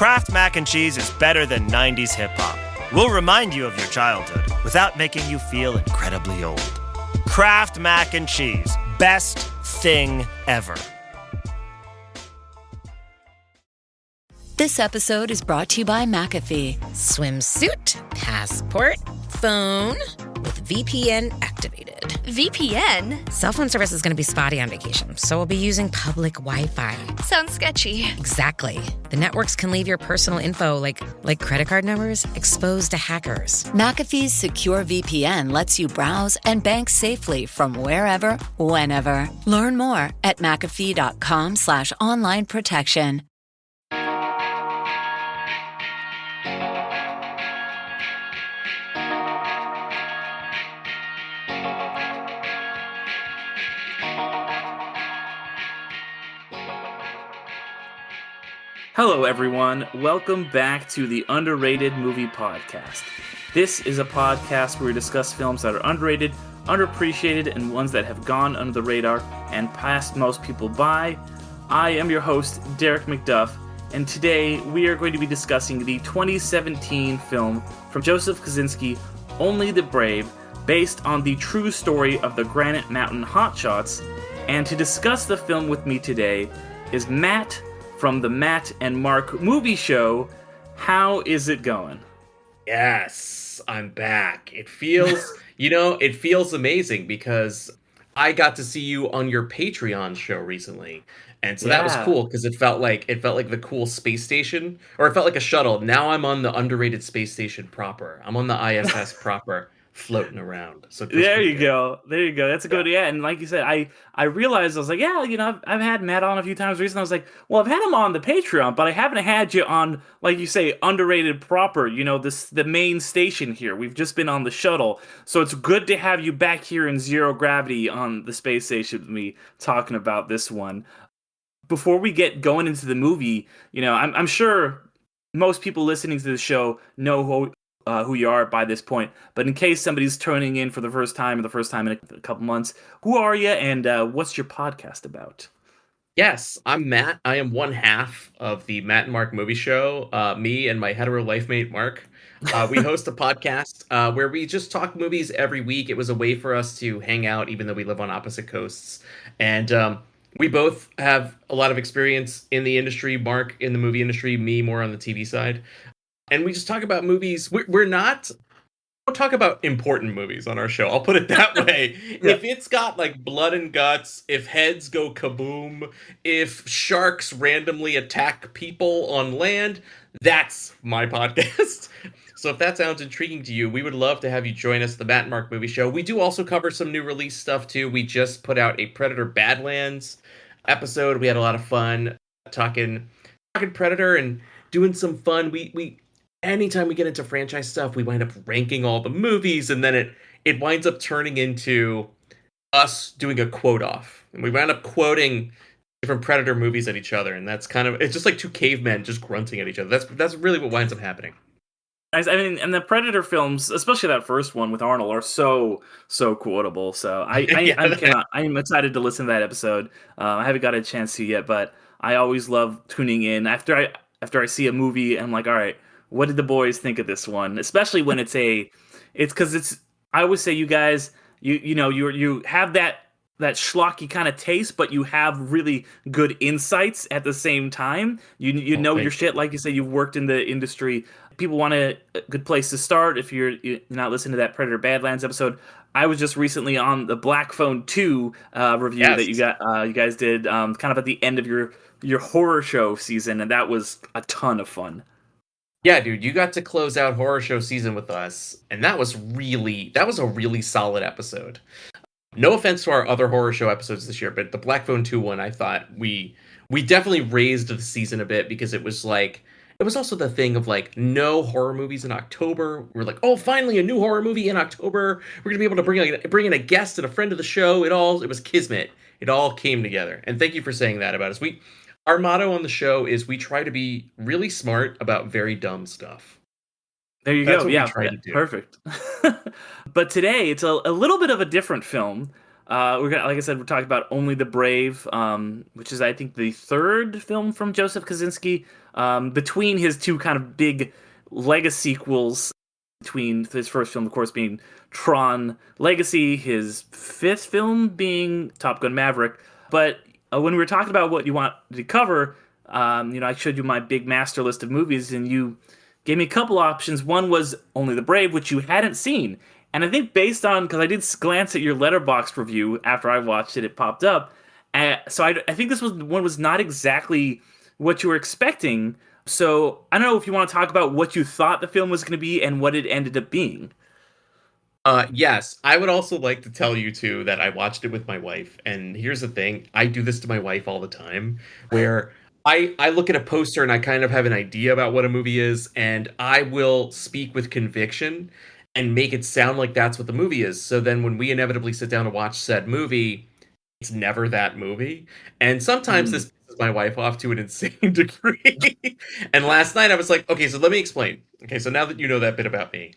Kraft Mac and Cheese is better than 90s hip-hop. We'll remind you of your childhood without making you feel incredibly old. Kraft Mac and Cheese. Best thing ever. This episode is brought to you by McAfee. Swimsuit, passport, phone with VPN activated. VPN? Cell phone service is going to be spotty on vacation, so we'll be using public Wi-Fi. Sounds sketchy. Exactly. The networks can leave your personal info, like credit card numbers, exposed to hackers. McAfee's secure VPN lets you browse and bank safely from wherever, whenever. Learn more at McAfee.com/online protection. Hello everyone, welcome back to the Underrated Movie Podcast. This is a podcast where we discuss films that are underrated, underappreciated, and ones that have gone under the radar and passed most people by. I am your host, Derek McDuff, and today we are going to be discussing the 2017 film from Joseph Kosinski, Only the Brave, based on the true story of the Granite Mountain Hotshots. And to discuss the film with me today is Matt from the Matt and Mark Movie Show. How is it going? Yes, I'm back. It feels, it feels amazing because I got to see you on your Patreon show recently. And so that was cool because it felt like the cool space station, or it felt like a shuttle. Now I'm on the underrated space station proper. I'm on the ISS proper. Floating around. So there you go. That's a good, and like you said, I realized, I was like, I've had Matt on a few times recently. I was like, well, I've had him on the Patreon, but I haven't had you on, like you say, underrated proper, the main station here. We've just been on the shuttle. So it's good to have you back here in zero gravity on the space station with me talking about this one. Before we get going into the movie, I'm sure most people listening to the show know who you are by this point, but in case somebody's tuning in for the first time in a couple months, who are you and what's your podcast about? Yes, I'm Matt. I am one half of the Matt and Mark Movie Show. Me and my hetero life mate Mark. We host a podcast where we just talk movies every week. It was a way for us to hang out, even though we live on opposite coasts. And we both have a lot of experience in the industry. Mark in the movie industry, me more on the TV side. And we just talk about movies. We don't talk about important movies on our show. I'll put it that way. Yeah. If it's got like blood and guts, if heads go kaboom, if sharks randomly attack people on land, that's my podcast. So if that sounds intriguing to you, we would love to have you join us, the Matt and Mark Movie Show. We do also cover some new release stuff too. We just put out a Predator Badlands episode. We had a lot of fun talking Predator and doing some fun. We anytime we get into franchise stuff, we wind up ranking all the movies, and then it winds up turning into us doing a quote off. And we wind up quoting different Predator movies at each other, and that's it's just like two cavemen just grunting at each other. That's really what winds up happening. I mean, and the Predator films, especially that first one with Arnold, are so quotable. So I'm excited to listen to that episode. I haven't got a chance to yet, but I always love tuning in after I see a movie. I'm like, all right, what did the boys think of this one? Especially when I always say, you guys, you have that schlocky kind of taste, but you have really good insights at the same time. You know your shit, like you say, you've worked in the industry. People want a good place to start if you're not listening to that Predator Badlands episode. I was just recently on the Black Phone 2 review that you guys did kind of at the end of your horror show season, and that was a ton of fun. Yeah, dude, you got to close out horror show season with us, and that was a really solid episode. No offense to our other horror show episodes this year, but the Black Phone 2 one, I thought we definitely raised the season a bit, because it was also the thing of like no horror movies in October. We're like, oh, finally a new horror movie in October. We're gonna be able to bring in a guest and a friend of the show. It was kismet. It all came together, and thank you for saying that about us. Our motto on the show is we try to be really smart about very dumb stuff. There you go. Yeah, perfect. But today it's a little bit of a different film. We're gonna, like I said, we're talking about Only the Brave, which is I think the third film from Joseph Kosinski. Between his two kind of big legacy sequels, between his first film, of course, being Tron Legacy, his fifth film being Top Gun Maverick. But when we were talking about what you want to cover, I showed you my big master list of movies, and you gave me a couple options. One was Only the Brave, which you hadn't seen. And I think based on, because I did glance at your Letterboxd review after I watched it, it popped up. So I think this was not exactly what you were expecting. So I don't know if you want to talk about what you thought the film was going to be and what it ended up being. Yes, I would also like to tell you too that I watched it with my wife, and here's the thing: I do this to my wife all the time, where I look at a poster and I kind of have an idea about what a movie is, and I will speak with conviction and make it sound like that's what the movie is. So then when we inevitably sit down to watch said movie, it's never that movie. And sometimes this pisses my wife off to an insane degree. And last night I was like, okay, so let me explain. Okay, so now that you know that bit about me,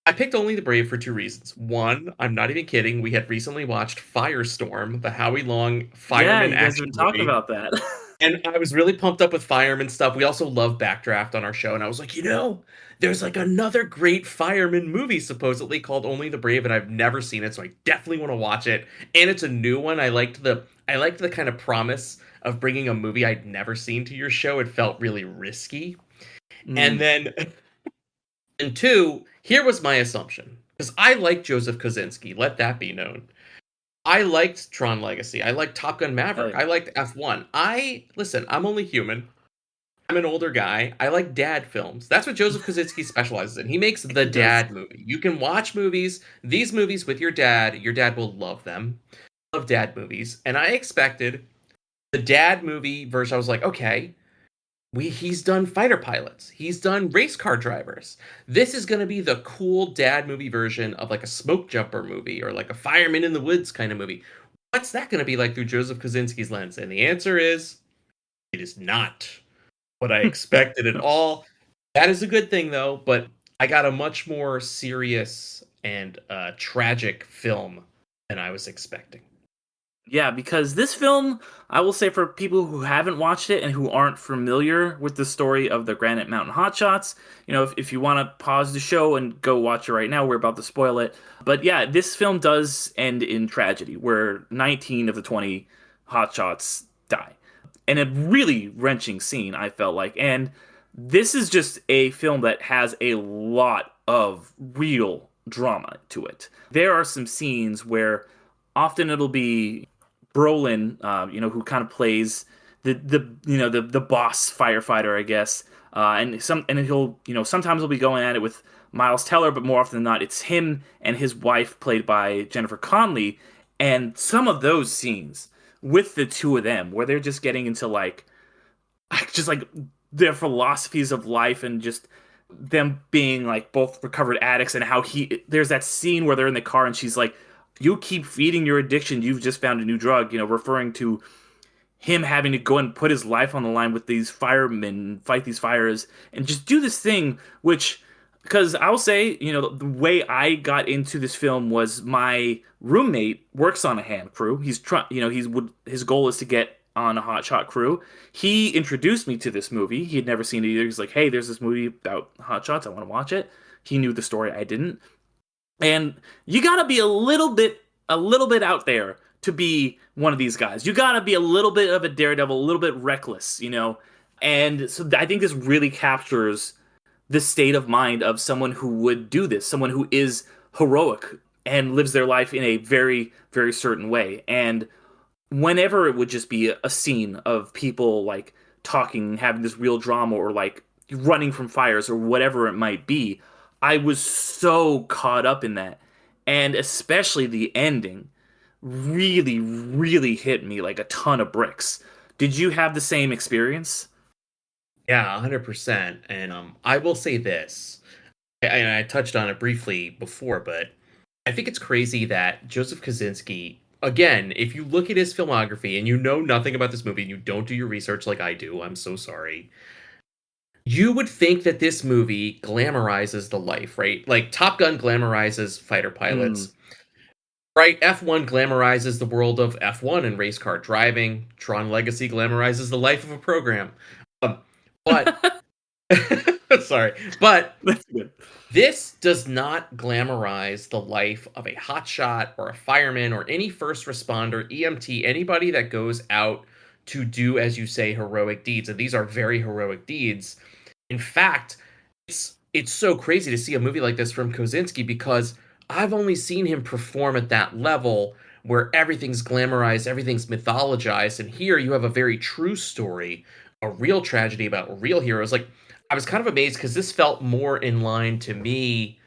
I picked Only the Brave for two reasons. One, I'm not even kidding. We had recently watched Firestorm, the Howie Long fireman you guys action have been talking movie. about that. And I was really pumped up with fireman stuff. We also love Backdraft on our show. And I was like, there's like another great fireman movie supposedly called Only the Brave, and I've never seen it, so I definitely want to watch it. And it's a new one. I liked the kind of promise of bringing a movie I'd never seen to your show. It felt really risky. And then, and two, here was my assumption, because I like Joseph Kosinski. Let that be known. I liked Tron Legacy. I liked Top Gun Maverick. I liked F1. Listen, I'm only human. I'm an older guy. I like dad films. That's what Joseph Kosinski specializes in. He makes the dad movie. You can watch these movies with your dad. Your dad will love them. Love dad movies. And I expected the dad movie version. I was like, okay, he's done fighter pilots. He's done race car drivers. This is going to be the cool dad movie version of like a smoke jumper movie or like a fireman in the woods kind of movie. What's that going to be like through Joseph Kosinski's lens? And the answer is, it is not what I expected at all. That is a good thing though, but I got a much more serious and tragic film than I was expecting. Yeah, because this film, I will say for people who haven't watched it and who aren't familiar with the story of the Granite Mountain Hotshots, if you want to pause the show and go watch it right now, we're about to spoil it. But yeah, this film does end in tragedy, where 19 of the 20 hotshots die. And a really wrenching scene, I felt like. And this is just a film that has a lot of real drama to it. There are some scenes where often it'll be Brolin, who kind of plays the boss firefighter, I guess, and he'll sometimes he'll be going at it with Miles Teller, but more often than not, it's him and his wife, played by Jennifer Connelly, and some of those scenes with the two of them, where they're just getting into like their philosophies of life and just them being like both recovered addicts, and how there's that scene where they're in the car and she's like, you keep feeding your addiction. You've just found a new drug, referring to him having to go and put his life on the line with these firemen, fight these fires, and just do this thing, which, because I'll say, the way I got into this film was my roommate works on a hand crew. His goal is to get on a hotshot crew. He introduced me to this movie. He had never seen it either. He's like, hey, there's this movie about hotshots. I want to watch it. He knew the story. I didn't. And you gotta be a little bit out there to be one of these guys. You gotta be a little bit of a daredevil, a little bit reckless, And so I think this really captures the state of mind of someone who would do this, someone who is heroic and lives their life in a very, very certain way. And whenever it would just be a scene of people like talking, having this real drama, or like running from fires or whatever it might be, I was so caught up in that. And especially the ending really, really hit me like a ton of bricks. Did you have the same experience? Yeah, 100%. And I will say this, and I touched on it briefly before, but I think it's crazy that Joseph Kosinski, again, if you look at his filmography and you know nothing about this movie and you don't do your research like I do, I'm so sorry. You would think that this movie glamorizes the life, right? Like Top Gun glamorizes fighter pilots. Right, F1 glamorizes the world of F1 and race car driving. Tron Legacy glamorizes the life of a program. But sorry, but That's good. this does not glamorize the life of a hotshot or a fireman or any first responder, EMT, anybody that goes out to do, as you say, heroic deeds. And these are very heroic deeds. In fact, it's so crazy to see a movie like this from Kosinski because I've only seen him perform at that level where everything's glamorized, everything's mythologized. And here you have a very true story, a real tragedy about real heroes. Like, I was kind of amazed because this felt more in line to me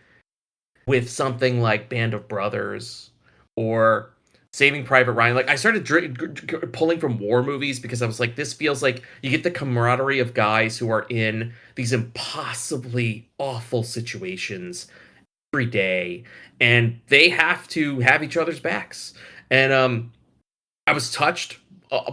with something like Band of Brothers or Saving Private Ryan. Like, I started pulling from war movies because I was like, this feels like you get the camaraderie of guys who are in these impossibly awful situations every day, and they have to have each other's backs. And I was touched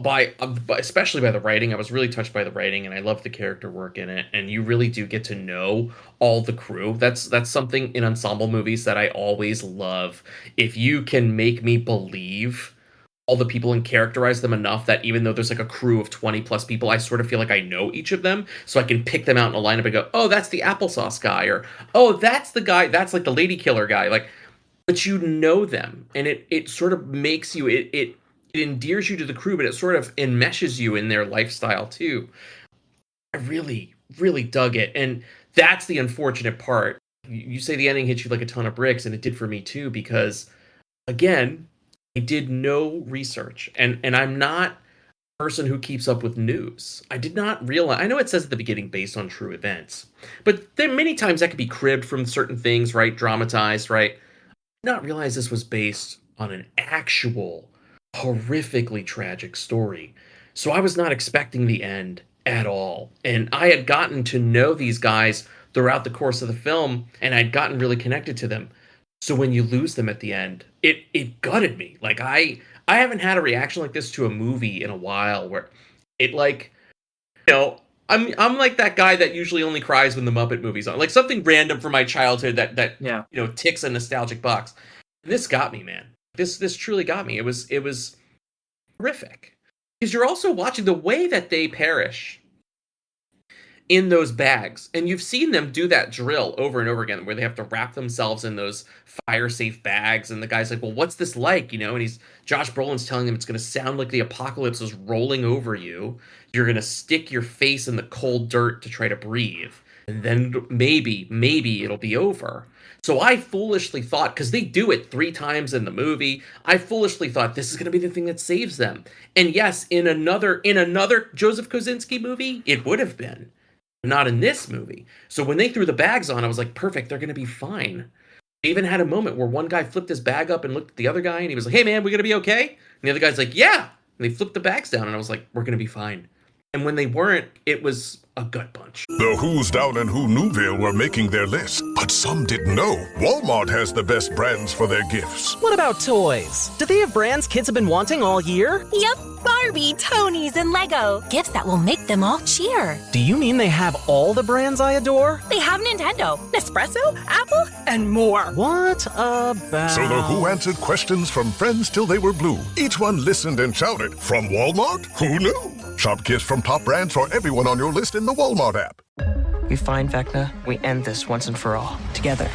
by especially by the writing. I was really touched by the writing, and I love the character work in it. And you really do get to know all the crew. That's something in ensemble movies that I always love. If you can make me believe all the people and characterize them enough that even though there's like a crew of 20 plus people, I sort of feel like I know each of them, so I can pick them out in a lineup and go, oh, that's the applesauce guy, or oh, that's the guy, that's like the lady killer guy. Like, but you know them, and it sort of makes you it endears you to the crew, but it sort of enmeshes you in their lifestyle too. I really, really dug it. And that's the unfortunate part. You say the ending hits you like a ton of bricks, and it did for me too, because again, I did no research, and I'm not a person who keeps up with news. I did not realize, I know it says at the beginning based on true events, but then many times that could be cribbed from certain things, right? Dramatized, right? I did not realize this was based on an actual horrifically tragic story. So I was not expecting the end at all. And I had gotten to know these guys throughout the course of the film, and I'd gotten really connected to them. So when you lose them at the end, it gutted me. Like, I haven't had a reaction like this to a movie in a while, where it, like, you know, I'm like that guy that usually only cries when the Muppet movie's on. Like something random from my childhood that Yeah. you know, ticks a nostalgic box. This got me, man. This truly got me. It was horrific. Because you're also watching the way that they perish in those bags. And you've seen them do that drill over and over again where they have to wrap themselves in those fire-safe bags. And the guy's like, well, what's this like? You know, and Josh Brolin's telling him it's going to sound like the apocalypse is rolling over you. You're going to stick your face in the cold dirt to try to breathe. And then maybe it'll be over. So I foolishly thought, because they do it 3 times in the movie, I foolishly thought this is going to be the thing that saves them. And yes, in another Joseph Kosinski movie, it would have been. Not in this movie. So when they threw the bags on, I was like, perfect, they're going to be fine. They even had a moment where one guy flipped his bag up and looked at the other guy, and he was like, hey man, we going to be okay? And the other guy's like, yeah. And they flipped the bags down, and I was like, we're going to be fine. And when they weren't, it was a gut punch. The Who's down in Who Newville were making their list, but some didn't know Walmart has the best brands for their gifts. What about toys? Do they have brands kids have been wanting all year? Yep, Barbie, Tony's, and Lego. Gifts that will make them all cheer. Do you mean they have all the brands I adore? They have Nintendo, Nespresso, Apple, and more. What about... So the Who answered questions from friends till they were blue. Each one listened and shouted, from Walmart? Who knew? Shop gifts from top brands for everyone on your list in the Walmart app. We find Vecna, we end this once and for all, together.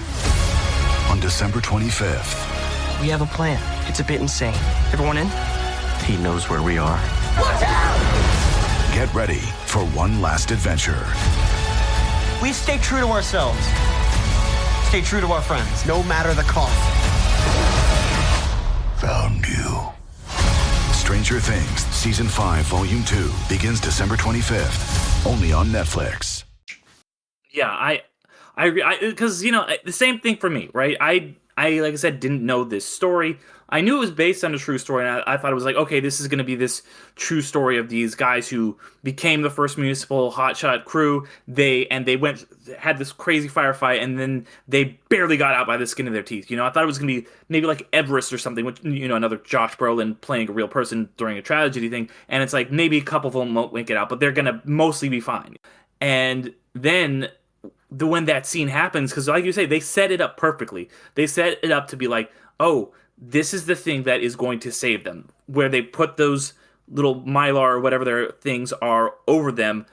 On December 25th. We have a plan. It's a bit insane. Everyone in? He knows where we are. Watch out! Get ready for one last adventure. We stay true to ourselves. Stay true to our friends, no matter the cost. Found you. Stranger Things, Season 5, Volume 2, begins December 25th, only on Netflix. Yeah, I agree, because, you know, the same thing for me, right? I like I said, didn't know this story. I knew it was based on a true story, and I thought it was like, okay, this is going to be this true story of these guys who became the first municipal hotshot crew. They had this crazy firefight, and then they barely got out by the skin of their teeth. You know, I thought it was going to be maybe like Everest or something, which, you know, another Josh Brolin playing a real person during a tragedy thing. And it's like maybe a couple of them won't make it out, but they're going to mostly be fine. And then when that scene happens, because like you say, they set it up perfectly. They set it up to be like, oh, this is the thing that is going to save them. Where they put those little mylar or whatever their things are over them,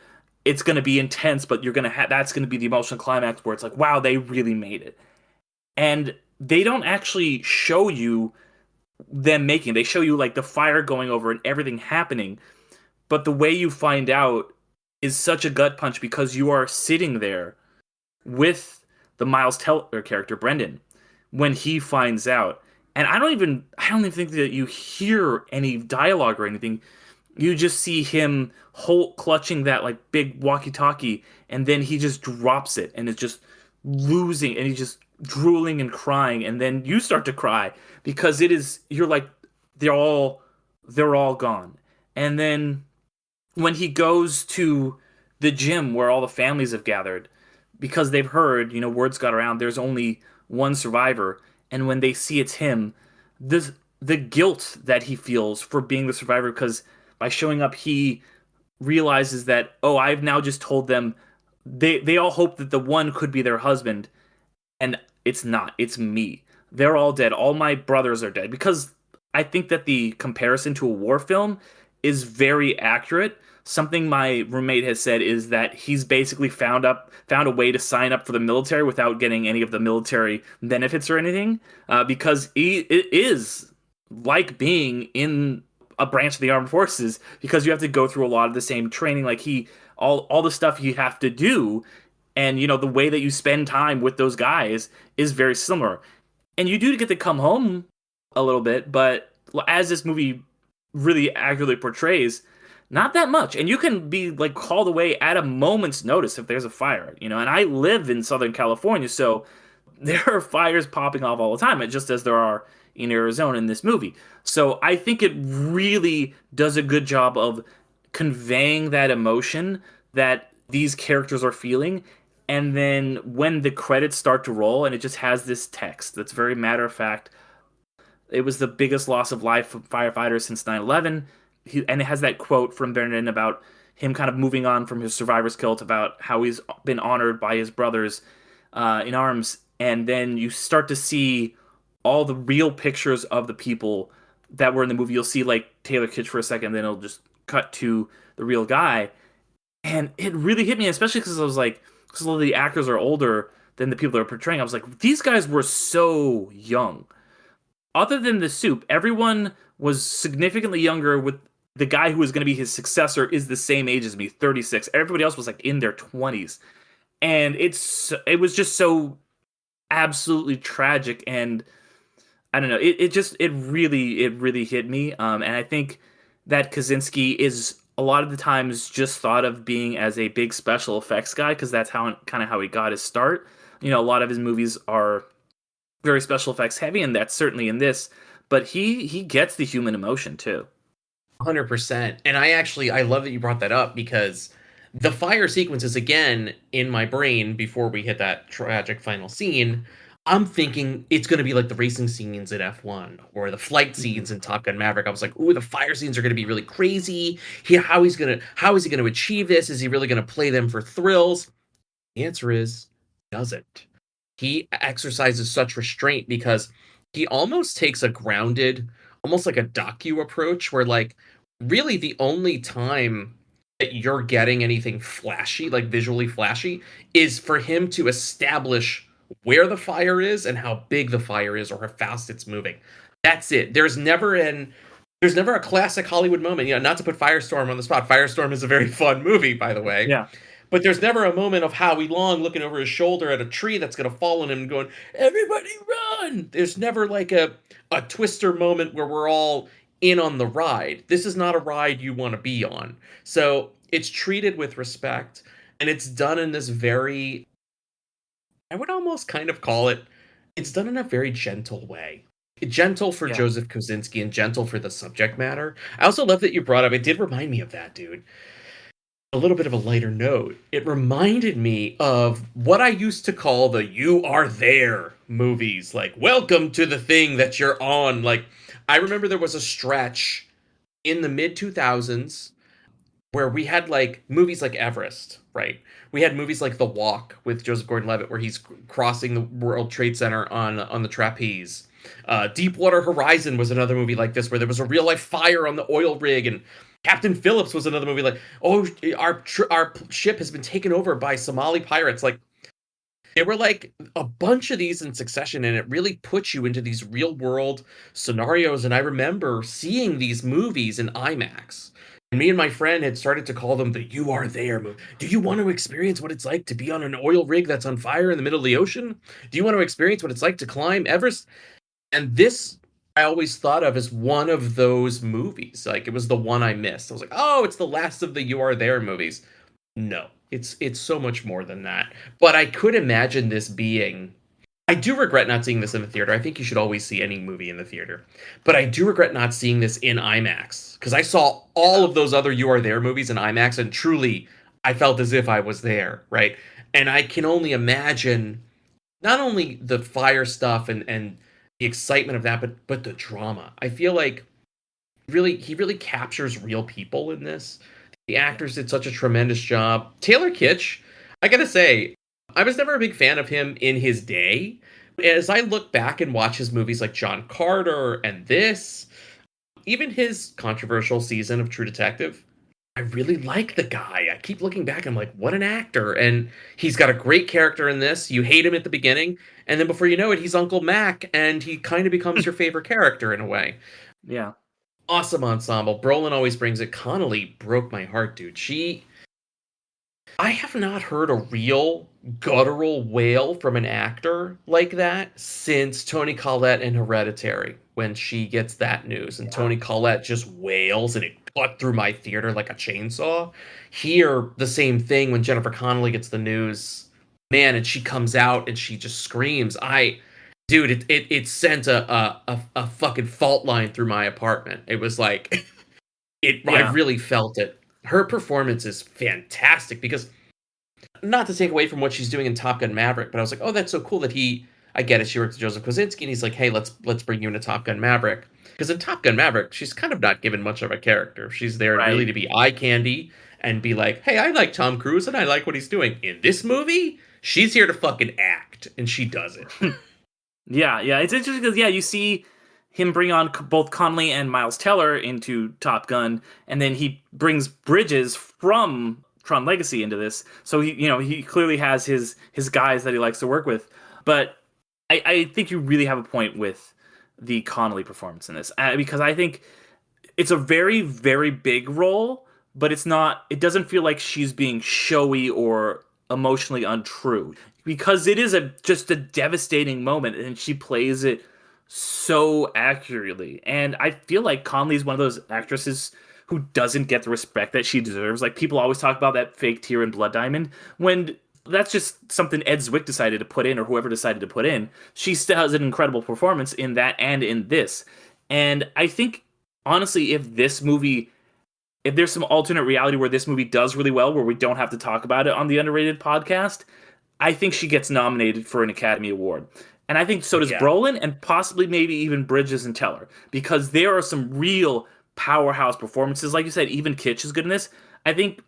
it's going to be intense, but you're going to that's going to be the emotional climax where it's like, wow, they really made it. And they don't actually show you them making. They show you like the fire going over and everything happening. But the way you find out is such a gut punch because you are sitting there with the Miles Teller character, Brendan, when he finds out. And I don't even think that you hear any dialogue or anything. You just see him clutching that like big walkie-talkie, and then he just drops it, and it's just losing, and he's just drooling and crying, and then you start to cry because you're like, they're all gone. And then when he goes to the gym where all the families have gathered, because they've heard, words got around, there's only one survivor. And when they see it's him, the guilt that he feels for being the survivor, because by showing up, he realizes that, oh, I've now just told them, they all hope that the one could be their husband, and it's not. It's me. They're all dead. All my brothers are dead. Because I think that the comparison to a war film is very accurate. Something my roommate has said is that he's basically found a way to sign up for the military without getting any of the military benefits or anything, because it is like being in a branch of the armed forces, because you have to go through a lot of the same training, like all the stuff you have to do, and the way that you spend time with those guys is very similar. And you do get to come home a little bit, but as this movie really accurately portrays, not that much. And you can be like called away at a moment's notice if there's a fire, and I live in Southern California, so there are fires popping off all the time, just as there are in Arizona in this movie. So I think it really does a good job of conveying that emotion that these characters are feeling. And then when the credits start to roll and it just has this text that's very matter of fact, it was the biggest loss of life for firefighters since 9/11. And it has that quote from Brendan about him kind of moving on from his survivor's guilt, about how he's been honored by his brothers in arms. And then you start to see all the real pictures of the people that were in the movie. You'll see like Taylor Kitsch for a second, then it'll just cut to the real guy. And it really hit me, especially because I was like, because a lot of the actors are older than the people that are portraying. I was like, these guys were so young. Other than the soup, everyone was significantly younger. With the guy who was going to be his successor is the same age as me, 36. Everybody else was like in their 20s. And it was just so absolutely tragic. And I don't know, it really hit me. And I think that Kosinski is a lot of the times just thought of being as a big special effects guy, because that's how he got his start. A lot of his movies are very special effects heavy, and that's certainly in this. But he gets the human emotion too. 100%. And I love that you brought that up, because the fire sequences, again, in my brain before we hit that tragic final scene, I'm thinking it's going to be like the racing scenes in F1 or the flight scenes in Top Gun Maverick. I was like, ooh, the fire scenes are going to be really crazy. How is he going to achieve this? Is he really going to play them for thrills? The answer is, he doesn't. He exercises such restraint because he almost takes a grounded, almost like a docu approach, where like really the only time that you're getting anything flashy, like visually flashy, is for him to establish where the fire is and how big the fire is or how fast it's moving. That's it. There's never a classic Hollywood moment. Not to put Firestorm on the spot. Firestorm is a very fun movie, by the way. Yeah. But there's never a moment of Howie Long looking over his shoulder at a tree that's going to fall on him and going, everybody run! There's never like a Twister moment where we're all in on the ride. This is not a ride you want to be on. So it's treated with respect, and it's done in this very, I would almost kind of call it, it's done in a very gentle way. Gentle for Joseph Kosinski and gentle for the subject matter. I also love that you brought up, it did remind me of that, dude. A little bit of a lighter note. It reminded me of what I used to call the You Are There movies. Like, welcome to the thing that you're on. Like, I remember there was a stretch in the mid-2000s where we had like movies like Everest, right? We had movies like The Walk with Joseph Gordon-Levitt, where he's crossing the World Trade Center on the trapeze. Deepwater Horizon was another movie like this, where there was a real life fire on the oil rig, and Captain Phillips was another movie like, oh, our ship has been taken over by Somali pirates. Like, there were like a bunch of these in succession, and it really puts you into these real world scenarios. And I remember seeing these movies in IMAX. And me and my friend had started to call them the You Are There movie. Do you want to experience what it's like to be on an oil rig that's on fire in the middle of the ocean? Do you want to experience what it's like to climb Everest? And this I always thought of as one of those movies. Like, it was the one I missed. I was like, oh, it's the last of the You Are There movies. No, it's so much more than that. But I could imagine this being... I do regret not seeing this in the theater. I think you should always see any movie in the theater. But I do regret not seeing this in IMAX. Because I saw all of those other You Are There movies in IMAX, and truly, I felt as if I was there, right? And I can only imagine not only the fire stuff and the excitement of that, but the drama. I feel like he really captures real people in this. The actors did such a tremendous job. Taylor Kitsch, I gotta say, I was never a big fan of him in his day. As I look back and watch his movies like John Carter and this, even his controversial season of True Detective, I really like the guy. I keep looking back, I'm like, what an actor. And he's got a great character in this. You hate him at the beginning, and then before you know it, he's Uncle Mac, and he kind of becomes your favorite character in a way. Yeah. Awesome ensemble. Brolin always brings it. Connolly broke my heart, dude. I have not heard a real guttural wail from an actor like that since Toni Collette in Hereditary, when she gets that news and Toni Collette just wails and it cut through my theater like a chainsaw. Here, the same thing when Jennifer Connelly gets the news, man, and she comes out and she just screams. Dude, it sent a fucking fault line through my apartment. It was like, I really felt it. Her performance is fantastic, because, not to take away from what she's doing in Top Gun Maverick, but I was like, oh, that's so cool that I get it, she works with Joseph Kosinski, and he's like, hey, let's bring you into Top Gun Maverick. Because in Top Gun Maverick, she's kind of not given much of a character. She's there really to be eye candy and be like, hey, I like Tom Cruise and I like what he's doing. In this movie, she's here to fucking act, and she does it. Yeah, it's interesting because, you see him bring on both Connolly and Miles Teller into Top Gun, and then he brings Bridges from Tron Legacy into this. So he clearly has his guys that he likes to work with. But I think you really have a point with the Connolly performance in this, because I think it's a very, very big role, but it doesn't feel like she's being showy or emotionally untrue, because it is just a devastating moment, and she plays it so accurately. And I feel like Connolly is one of those actresses who doesn't get the respect that she deserves. Like, people always talk about that fake tear in Blood Diamond, when that's just something Ed Zwick decided to put in, or whoever decided to put in. She still has an incredible performance in that and in this. And I think, honestly, if there's some alternate reality where this movie does really well, where we don't have to talk about it on the Underrated podcast, I think she gets nominated for an Academy Award. And I think so does Brolin, and possibly maybe even Bridges and Teller, because there are some real powerhouse performances. Like you said, even Kitsch is good in this. I think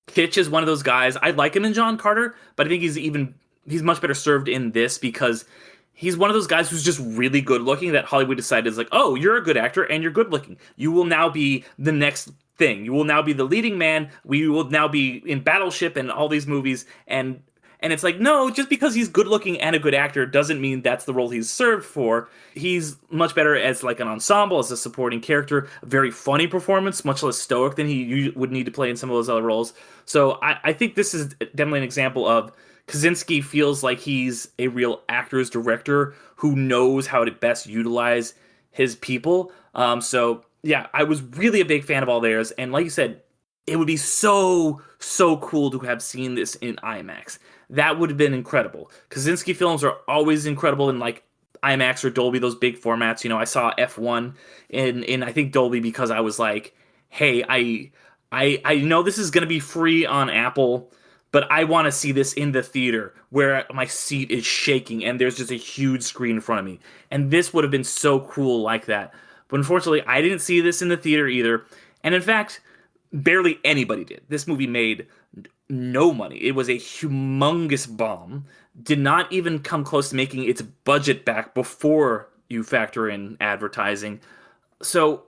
Kitsch is one of those guys. I like him in John Carter, but I think he's much better served in this, because he's one of those guys who's just really good looking, that Hollywood decided is like, oh, you're a good actor and you're good looking. You will now be the next thing. You will now be the leading man. We will now be in Battleship and all these movies. And it's like, no, just because he's good looking and a good actor doesn't mean that's the role he's served for. He's much better as like an ensemble, as a supporting character, a very funny performance, much less stoic than he would need to play in some of those other roles. So I think this is definitely an example of Kosinski feels like he's a real actor's director who knows how to best utilize his people. So yeah, I was really a big fan of all theirs. And like you said, it would be so cool to have seen this in IMAX. That would have been incredible. Kosinski films are always incredible in like IMAX or Dolby, those big formats. I saw F1 in I think Dolby, because I was like, hey, I know this is going to be free on Apple, but I want to see this in the theater where my seat is shaking and there's just a huge screen in front of me. And this would have been so cool like that. But unfortunately, I didn't see this in the theater either. And in fact, barely anybody did. This movie made no money. It was a humongous bomb. Did not even come close to making its budget back before, you factor in advertising. So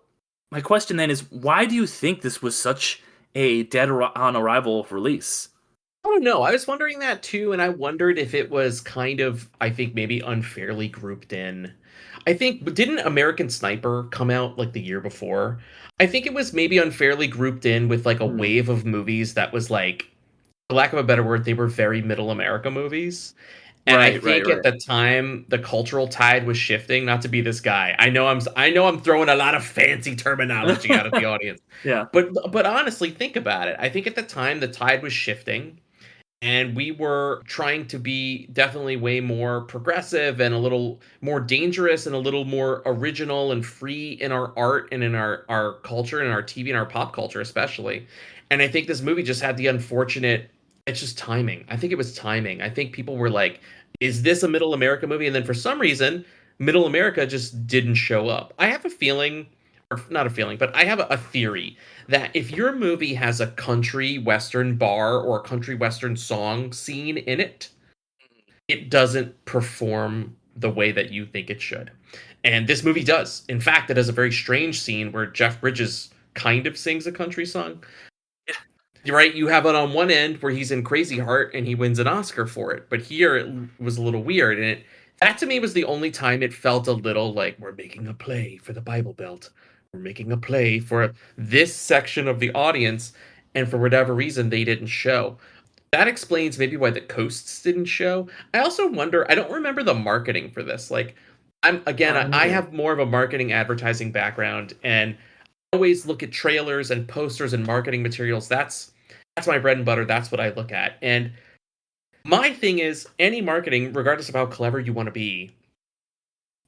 my question then is, why do you think this was such a dead on arrival release? I don't know. I was wondering that too, and I wondered if it was kind of, I think, maybe unfairly grouped in. I think, didn't American Sniper come out like the year before? I think it was maybe unfairly grouped in with like a wave of movies that was like, for lack of a better word, they were very middle America movies. And I think at the time the cultural tide was shifting. Not to be this guy, I know I'm throwing a lot of fancy terminology out at the audience. Yeah, but honestly, think about it. I think at the time the tide was shifting, and we were trying to be definitely way more progressive and a little more dangerous and a little more original and free in our art and in our culture and our TV and our pop culture especially. And I think this movie just had the unfortunate. It's just timing. I think it was timing. I think people were like, is this a middle America movie? And then for some reason, middle America just didn't show up. I have a feeling, or not a feeling, but I have a theory that if your movie has a country western bar or a country western song scene in it, it doesn't perform the way that you think it should. And this movie does. In fact, it has a very strange scene where Jeff Bridges kind of sings a country song. Right, you have it on one end where he's in Crazy Heart and he wins an Oscar for it, but here it was a little weird, and that to me was the only time it felt a little like we're making a play for the Bible Belt, we're making a play for this section of the audience, and for whatever reason they didn't show. That explains maybe why the Coasts didn't show. I also wonder, I don't remember the marketing for this. Like, I have more of a marketing advertising background, and I always look at trailers and posters and marketing materials. That's my bread and butter. That's what I look at. And my thing is, any marketing, regardless of how clever you want to be,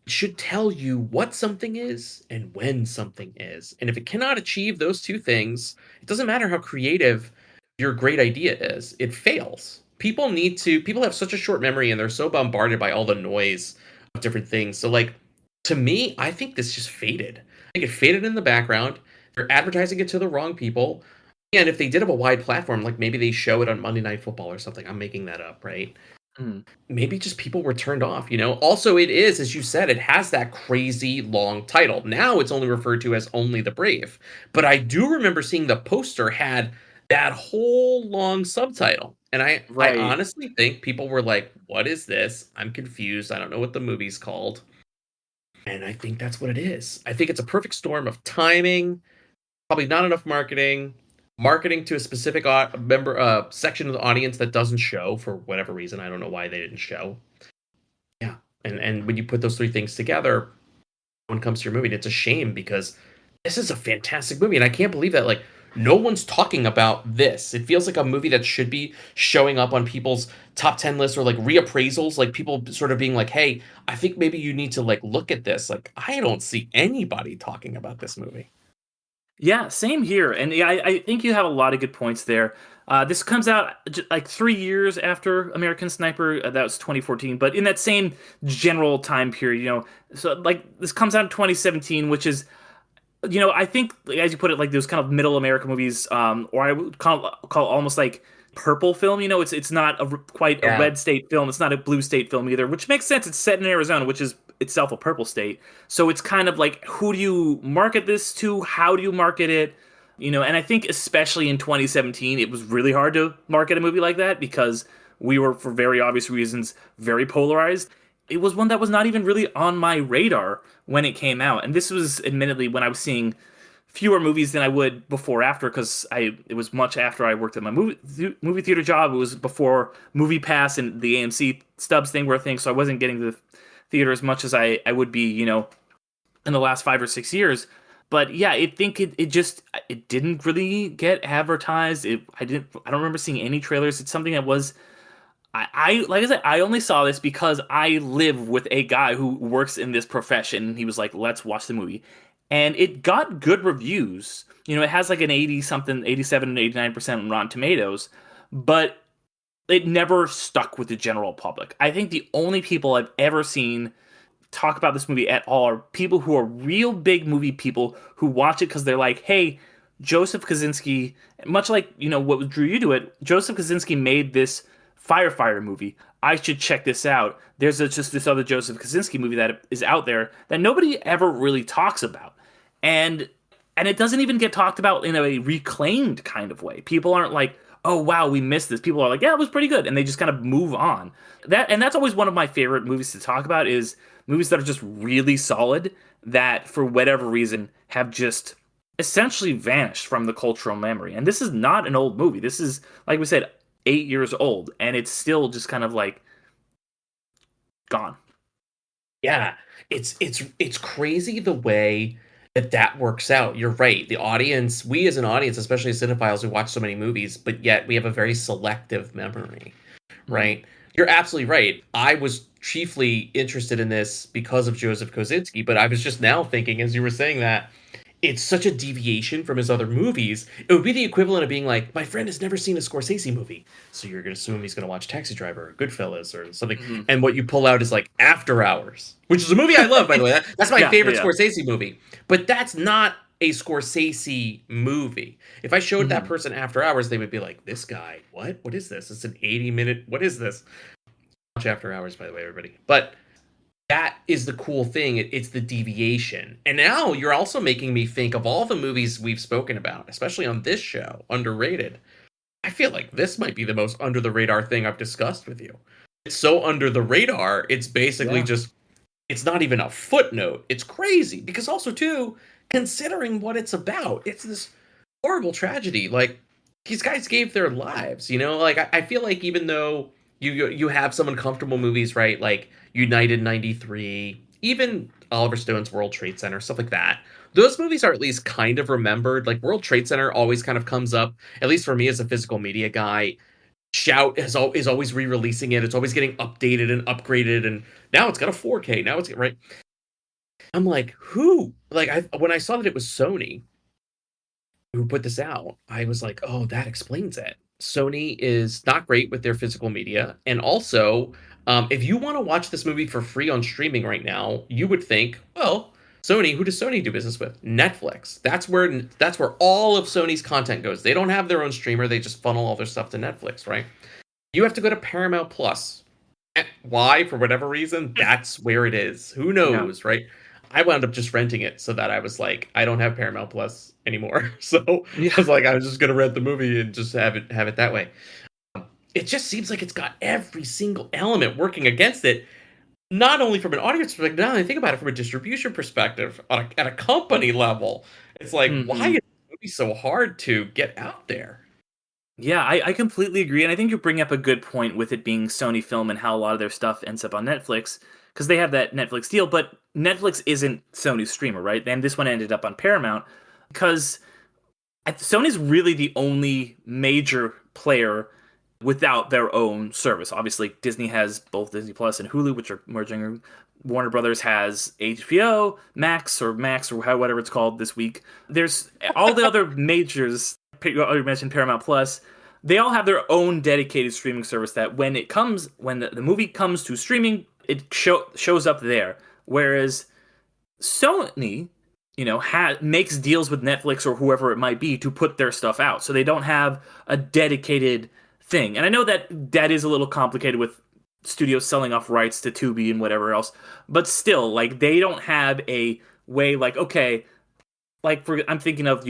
should tell you what something is and when something is. And if it cannot achieve those two things, it doesn't matter how creative your great idea is. It fails. People have such a short memory, and they're so bombarded by all the noise of different things. So, like, to me, I think this just faded. I think it faded in the background. They're advertising it to the wrong people. And if they did have a wide platform, like maybe they show it on Monday Night Football or something. I'm making that up, right? Maybe just people were turned off, you know? Also, it is, as you said, it has that crazy long title. Now it's only referred to as Only the Brave. But I do remember seeing the poster had that whole long subtitle. And I honestly think people were like, what is this? I'm confused. I don't know what the movie's called. And I think that's what it is. I think it's a perfect storm of timing, probably not enough marketing to a specific section of the audience that doesn't show for whatever reason. I don't know why they didn't show. Yeah. And when you put those three things together, when it comes to your movie, and it's a shame because this is a fantastic movie. And I can't believe that, like, no one's talking about this. It feels like a movie that should be showing up on people's top 10 lists or like reappraisals, like people sort of being like, hey, I think maybe you need to like look at this. Like, I don't see anybody talking about this movie. Yeah, same here. And yeah, I think you have a lot of good points there. This comes out like 3 years after American Sniper. That was 2014. But in that same general time period, you know, so like this comes out in 2017, which is, you know, I think, as you put it, like those kind of middle America movies, or I would call almost like purple film. You know, it's not quite a red state film. It's not a blue state film either, which makes sense. It's set in Arizona, which is itself a purple state. So it's kind of like, who do you market this to? How do you market it? You know, and I think especially in 2017, it was really hard to market a movie like that because we were, for very obvious reasons, very polarized. It was one that was not even really on my radar when it came out. And this was admittedly when I was seeing fewer movies than I would before after, because it was much after I worked at my movie theater job. It was before Movie Pass and the AMC stubs thing were a thing, so I wasn't getting to the theater as much as I would be, you know, in the last 5 or 6 years. But yeah, I think it didn't really get advertised. I don't remember seeing any trailers. It's something that was, I like I said, I only saw this because I live with a guy who works in this profession. He was like, let's watch the movie. And it got good reviews. You know, it has like an 87 and 89% on Rotten Tomatoes, but it never stuck with the general public. I think the only people I've ever seen talk about this movie at all are people who are real big movie people who watch it because they're like, hey, Joseph Kosinski, much like, you know, what drew you to it, Joseph Kosinski made this firefighter movie. I should check this out. There's just this other Joseph Kosinski movie that is out there that nobody ever really talks about. And it doesn't even get talked about in a reclaimed kind of way. People aren't like, oh, wow, we missed this. People are like, yeah, it was pretty good. And they just kind of move on. That's always one of my favorite movies to talk about, is movies that are just really solid that, for whatever reason, have just essentially vanished from the cultural memory. And this is not an old movie. This is, like we said, 8 years old. And it's still just kind of like gone. Yeah, it's crazy the way that works out. You're right. The audience, we as an audience, especially as cinephiles who watch so many movies, but yet we have a very selective memory, right? You're absolutely right. I was chiefly interested in this because of Joseph Kosinski, but I was just now thinking, as you were saying that, it's such a deviation from his other movies. It would be the equivalent of being like, my friend has never seen a Scorsese movie, so you're going to assume he's going to watch Taxi Driver or Goodfellas or something. Mm-hmm. And what you pull out is like After Hours, which is a movie I love, by the way. That's my favorite Scorsese movie. But that's not a Scorsese movie. If I showed that person After Hours, they would be like, this guy, what? What is this? It's an 80-minute, what is this? Watch After Hours, by the way, everybody. But that is the cool thing. It's the deviation. And now you're also making me think of all the movies we've spoken about, especially on this show, underrated. I feel like this might be the most under the radar thing I've discussed with you. It's so under the radar, it's basically just, it's not even a footnote. It's crazy. Because also, too, considering what it's about, it's this horrible tragedy. Like, these guys gave their lives, you know? Like, I feel like even though you have some uncomfortable movies, right? Like United 93, even Oliver Stone's World Trade Center, stuff like that. Those movies are at least kind of remembered. Like World Trade Center always kind of comes up, at least for me as a physical media guy. Shout is always re-releasing it. It's always getting updated and upgraded, and now it's got a 4K. Now it's right. I'm like, who? Like, when I saw that it was Sony who put this out, I was like, oh, that explains it. Sony is not great with their physical media, and also, if you want to watch this movie for free on streaming right now, you would think, well, Sony. Who does Sony do business with? Netflix. That's where all of Sony's content goes. They don't have their own streamer. They just funnel all their stuff to Netflix, right? You have to go to Paramount Plus. Why? For whatever reason, that's where it is. Who knows, right? I wound up just renting it so that I was like, I don't have Paramount Plus anymore. So I was like, I was just going to rent the movie and just have it that way. It just seems like it's got every single element working against it. Not only from an audience perspective, now that I think about it from a distribution perspective, at a company level, it's like, why is the movie so hard to get out there? Yeah, I completely agree. And I think you bring up a good point with it being Sony Film and how a lot of their stuff ends up on Netflix, because they have that Netflix deal, but Netflix isn't Sony's streamer, right? And this one ended up on Paramount because Sony's really the only major player without their own service. Obviously, Disney has both Disney Plus and Hulu, which are merging. Warner Brothers has HBO, Max or whatever it's called this week. There's all the other majors. You mentioned Paramount Plus. They all have their own dedicated streaming service that when the movie comes to streaming, it shows up there. Whereas Sony, makes deals with Netflix or whoever it might be to put their stuff out. So they don't have a dedicated thing. And I know that is a little complicated with studios selling off rights to Tubi and whatever else, but still, like, they don't have a way, like, okay, like I'm thinking of,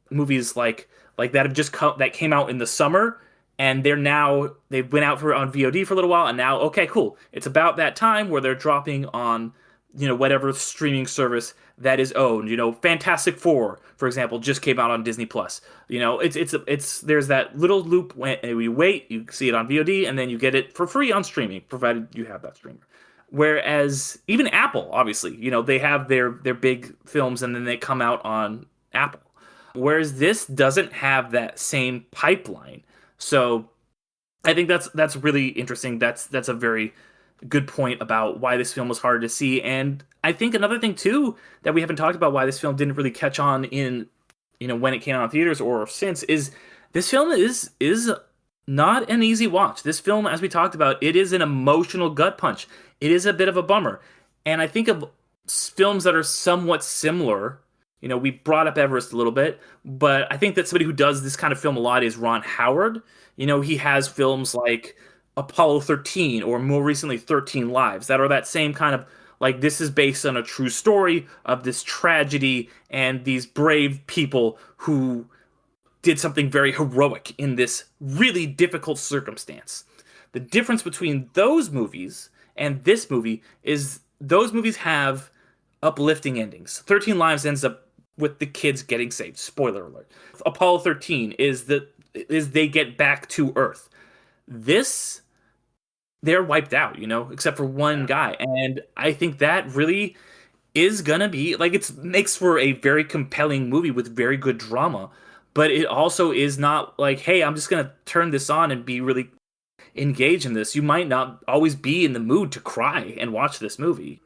movies like that have just that came out in the summer, and they've been out on VOD for a little while, and now, okay, cool, it's about that time where they're dropping on whatever streaming service that is owned. Fantastic Four, for example, just came out on Disney Plus. It's there's that little loop when you wait, you see it on VOD, and then you get it for free on streaming, provided you have that streamer. Whereas even Apple, obviously, they have their big films and then they come out on Apple. Whereas this doesn't have that same pipeline. So I think that's really interesting. That's a very good point about why this film was harder to see. And I think another thing too that we haven't talked about, why this film didn't really catch on in when it came out in theaters or since, is this film is not an easy watch. This film, as we talked about, it is an emotional gut punch. It is a bit of a bummer. And I think of films that are somewhat similar. We brought up Everest a little bit, but I think that somebody who does this kind of film a lot is Ron Howard. He has films like Apollo 13 or more recently 13 Lives that are that same kind of like this is based on a true story of this tragedy and these brave people who did something very heroic in this really difficult circumstance. The difference between those movies and this movie is those movies have uplifting endings. 13 Lives ends up with the kids getting saved. Spoiler alert. Apollo 13 is they get back to Earth. This, they're wiped out, except for one guy. And I think that really is gonna be like it makes for a very compelling movie with very good drama. But it also is not like, hey, I'm just gonna turn this on and be really engaged in this. You might not always be in the mood to cry and watch this movie.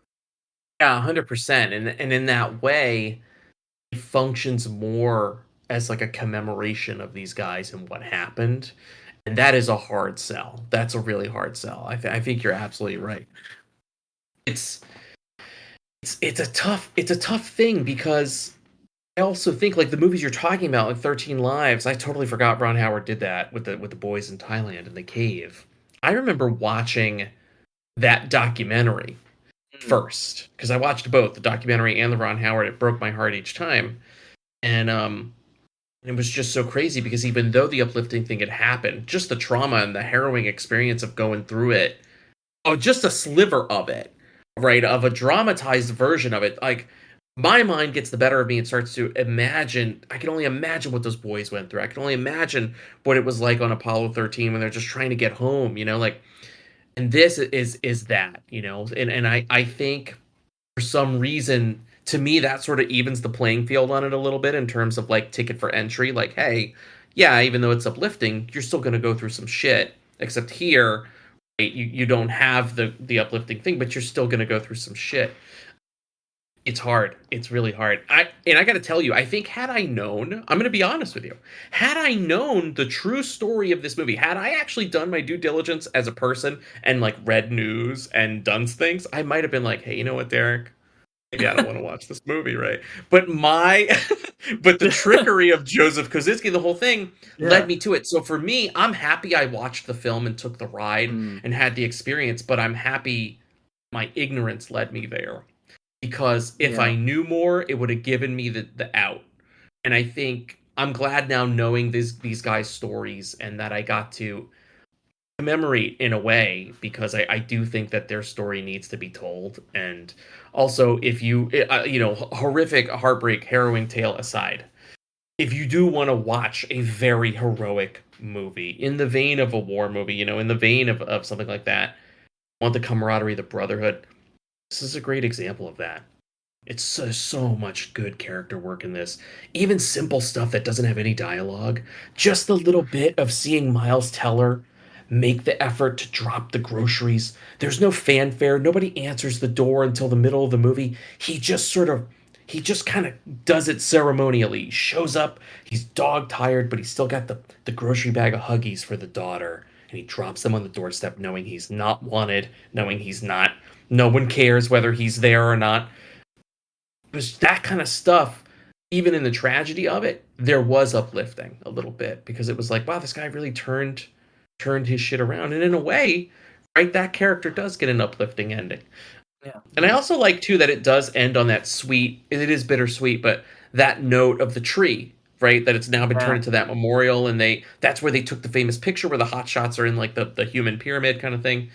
Yeah, 100%. And in that way, it functions more as like a commemoration of these guys and what happened. And that is a hard sell. That's a really hard sell. I think you're absolutely right. It's a tough thing because I also think like the movies you're talking about, like 13 Lives, I totally forgot Ron Howard did that with the boys in Thailand in the cave. I remember watching that documentary first because I watched both the documentary and the Ron Howard. It broke my heart each time, and it was just so crazy because even though the uplifting thing had happened, just the trauma and the harrowing experience of going through it, just a sliver of it, right, of a dramatized version of it, like my mind gets the better of me and starts to imagine. I can only imagine what those boys went through. I can only imagine what it was like on Apollo 13 when they're just trying to get home, like. And this is that, and I think for some reason, to me, that sort of evens the playing field on it a little bit in terms of like ticket for entry. Like, hey, yeah, even though it's uplifting, you're still going to go through some shit. Except here, right, you don't have the uplifting thing, but you're still going to go through some shit. It's hard. It's really hard. I got to tell you, I think had I known, I'm going to be honest with you, had I known the true story of this movie, had I actually done my due diligence as a person and like read news and done things, I might have been like, hey, you know what, Derek? Maybe I don't want to watch this movie, right? But but the trickery of Joseph Kosinski, the whole thing led me to it. So for me, I'm happy I watched the film and took the ride and had the experience, but I'm happy my ignorance led me there. Because if I knew more, it would have given me the out. And I think I'm glad now knowing these guys' stories and that I got to commemorate in a way because I do think that their story needs to be told. And also, if horrific, heartbreak, harrowing tale aside, if you do want to watch a very heroic movie in the vein of a war movie, in the vein of something like that, want the camaraderie, the brotherhood, this is a great example of that. It's so much good character work in this. Even simple stuff that doesn't have any dialogue. Just the little bit of seeing Miles Teller make the effort to drop the groceries. There's no fanfare. Nobody answers the door until the middle of the movie. He just kind of does it ceremonially. He shows up. He's dog tired, but he's still got the grocery bag of Huggies for the daughter. And he drops them on the doorstep knowing he's not wanted, knowing he's not. No one cares whether he's there or not. There's that kind of stuff, even in the tragedy of it, there was uplifting a little bit because it was like, wow, this guy really turned his shit around. And in a way, right, that character does get an uplifting ending. Yeah. And I also like, too, that it does end on that sweet, it is bittersweet, but that note of the tree, right, that it's now been turned into that memorial. And that's where they took the famous picture where the hot shots are in like the human pyramid kind of thing.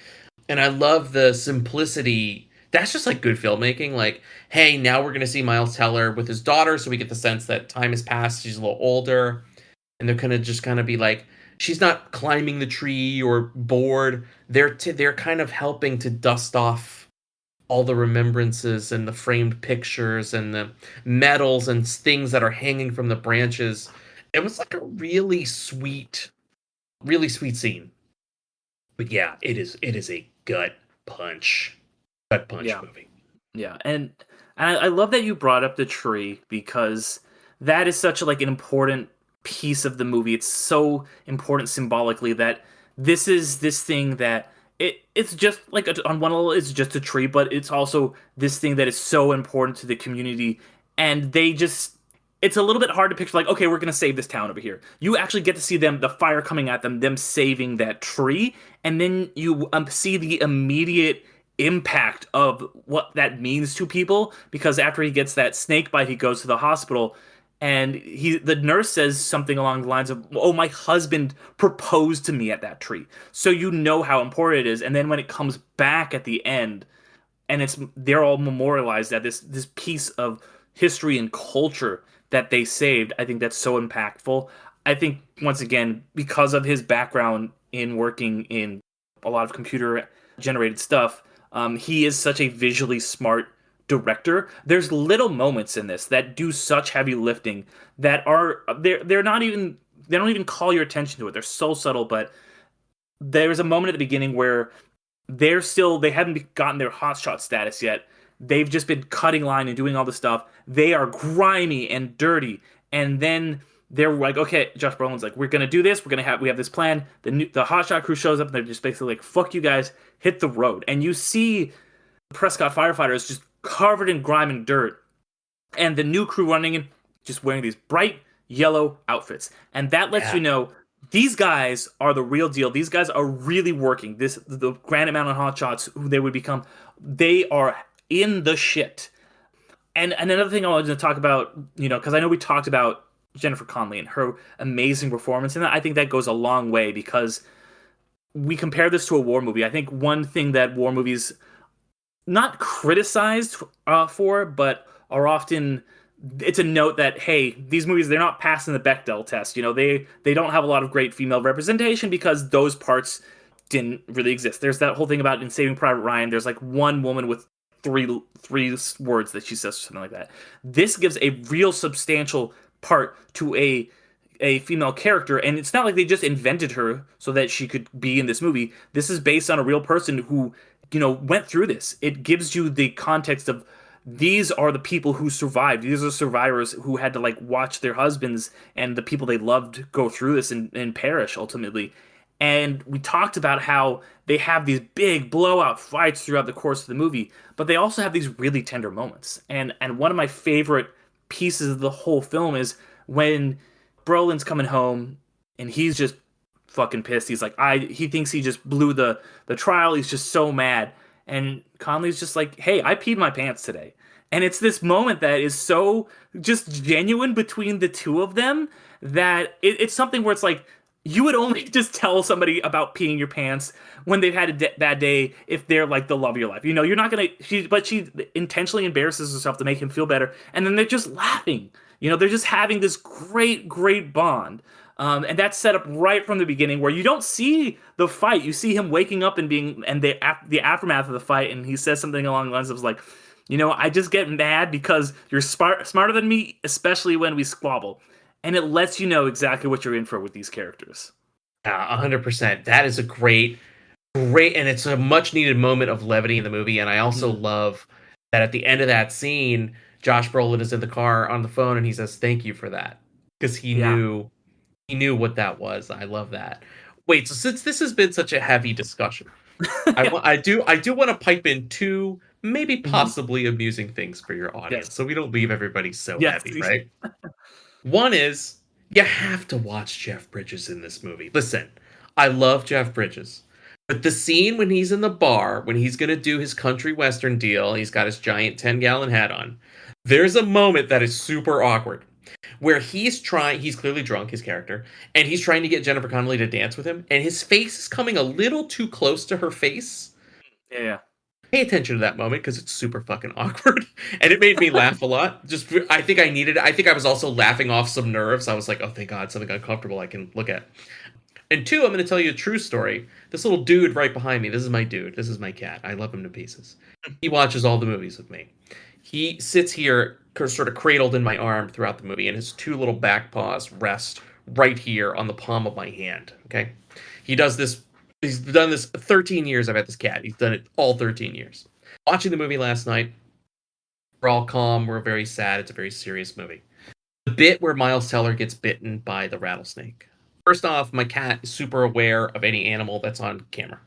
And I love the simplicity. That's just like good filmmaking. Like, hey, now we're going to see Miles Teller with his daughter. So we get the sense that time has passed. She's a little older. And they're going to just kind of be like, she's not climbing the tree or bored. They're kind of helping to dust off all the remembrances and the framed pictures and the medals and things that are hanging from the branches. It was like a really sweet scene. But yeah, it is a gut punch movie. Yeah, and I love that you brought up the tree because that is such an important piece of the movie. It's so important symbolically that this is this thing that it's just like on one level it's just a tree, but it's also this thing that is so important to the community, and they just it's a little bit hard to picture, like, okay, we're going to save this town over here. You actually get to see the fire coming at them saving that tree, and then you see the immediate impact of what that means to people, because after he gets that snake bite, he goes to the hospital, and the nurse says something along the lines of, "Oh, my husband proposed to me at that tree." So you know how important it is, and then when it comes back at the end, and they're all memorialized at this piece of history and culture that they saved. I think that's so impactful. I think, once again, because of his background in working in a lot of computer generated stuff, he is such a visually smart director. There's little moments in this that do such heavy lifting that are they don't even call your attention to it. They're so subtle, but there's a moment at the beginning where they haven't gotten their hotshot status yet. They've just been cutting line and doing all this stuff. They are grimy and dirty. And then they're like, okay, Josh Brolin's like, we're going to do this. We have this plan. The hotshot crew shows up and they're just basically like, fuck you guys, hit the road. And you see Prescott firefighters just covered in grime and dirt. And the new crew running in, just wearing these bright yellow outfits. And that lets you know these guys are the real deal. These guys are really working. The Granite Mountain Hotshots, who they would become, they are in the shit. And another thing I wanted to talk about, because I know we talked about Jennifer Connelly and her amazing performance, and I think that goes a long way, because we compare this to a war movie. I think one thing that war movies not criticized for, but are often, it's a note that, hey, these movies, they're not passing the Bechdel test. They don't have a lot of great female representation because those parts didn't really exist. There's that whole thing about in Saving Private Ryan, there's like one woman with three words that she says, something like that. This gives a real substantial part to a female character, and it's not like they just invented her so that she could be in this movie. This is based on a real person who, went through this. It gives you the context of, these are the people who survived. These are survivors who had to watch their husbands and the people they loved go through this and perish ultimately. And we talked about how they have these big blowout fights throughout the course of the movie, but they also have these really tender moments. And one of my favorite pieces of the whole film is when Brolin's coming home and he's just fucking pissed. He's like, he thinks he just blew the trial. He's just so mad. And Connelly's just like, hey, I peed my pants today. And it's this moment that is so just genuine between the two of them that it's something where it's like, you would only just tell somebody about peeing your pants when they've had a bad day if they're like the love of your life. You're not going to... But she intentionally embarrasses herself to make him feel better. And then they're just laughing. They're just having this great, great bond. And that's set up right from the beginning, where you don't see the fight. You see him waking up and the aftermath of the fight, and he says something along the lines of like, I just get mad because you're smarter than me, especially when we squabble. And it lets you know exactly what you're in for with these characters. 100%. That is a great, and it's a much needed moment of levity in the movie. And I also love that at the end of that scene, Josh Brolin is in the car on the phone and he says, "Thank you for that," because he knew what that was. I love that. Wait, so since this has been such a heavy discussion, I do want to pipe in two maybe possibly amusing things for your audience, so we don't leave everybody so heavy, right? One is, you have to watch Jeff Bridges in this movie. Listen, I love Jeff Bridges, but the scene when he's in the bar, when he's going to do his country western deal, he's got his giant 10-gallon hat on, there's a moment that is super awkward, where he's clearly drunk, his character, and he's trying to get Jennifer Connelly to dance with him, and his face is coming a little too close to her face. Yeah. Pay attention to that moment, because it's super fucking awkward, and it made me laugh a lot. I think I was also laughing off some nerves. I was like, oh, thank God, something uncomfortable I can look at. And two, I'm going to tell you a true story. This little dude right behind me, this is my dude. This is my cat. I love him to pieces. He watches all the movies with me. He sits here sort of cradled in my arm throughout the movie, and his two little back paws rest right here on the palm of my hand, okay? He's done this 13 years. I've had this cat. He's done it all 13 years. Watching the movie last night, we're all calm. We're very sad. It's a very serious movie. The bit where Miles Teller gets bitten by the rattlesnake. First off, my cat is super aware of any animal that's on camera.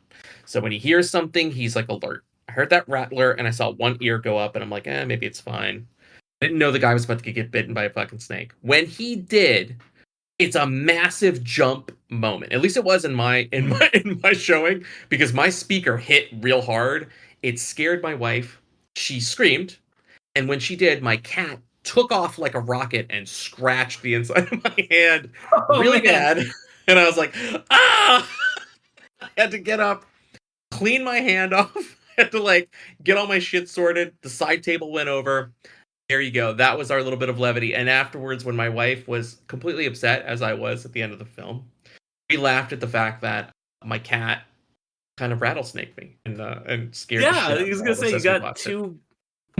So when he hears something, he's like alert. I heard that rattler and I saw one ear go up and I'm like, maybe it's fine. I didn't know the guy was about to get bitten by a fucking snake. When he did, it's a massive jump moment. At least it was in my showing, because my speaker hit real hard. It scared my wife. She screamed, and when she did, my cat took off like a rocket and scratched the inside of my hand really bad. And I was like, ah! I had to get up, clean my hand off. I had to like get all my shit sorted. The side table went over. There you go. That was our little bit of levity. And afterwards, when my wife was completely upset, as I was at the end of the film, we laughed at the fact that my cat kind of rattlesnaked me and scared. Yeah, I was gonna say you got 2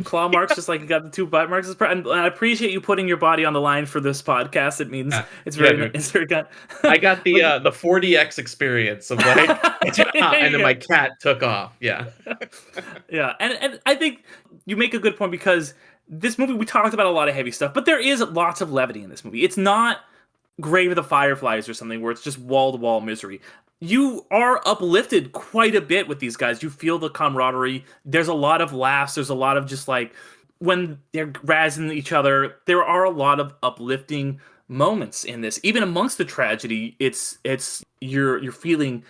claw marks, just like you got the 2 bite marks. And I appreciate you putting your body on the line for this podcast. It means it's very good. I got the 4DX experience of like, and then my cat took off. Yeah, yeah, and I think you make a good point, because this movie, we talked about a lot of heavy stuff, but there is lots of levity in this movie. It's not Grave of the Fireflies or something where it's just wall-to-wall misery. You are uplifted quite a bit with these guys. You feel the camaraderie. There's a lot of laughs. There's a lot of just like when they're razzing each other. There are a lot of uplifting moments in this. Even amongst the tragedy, it's you're feeling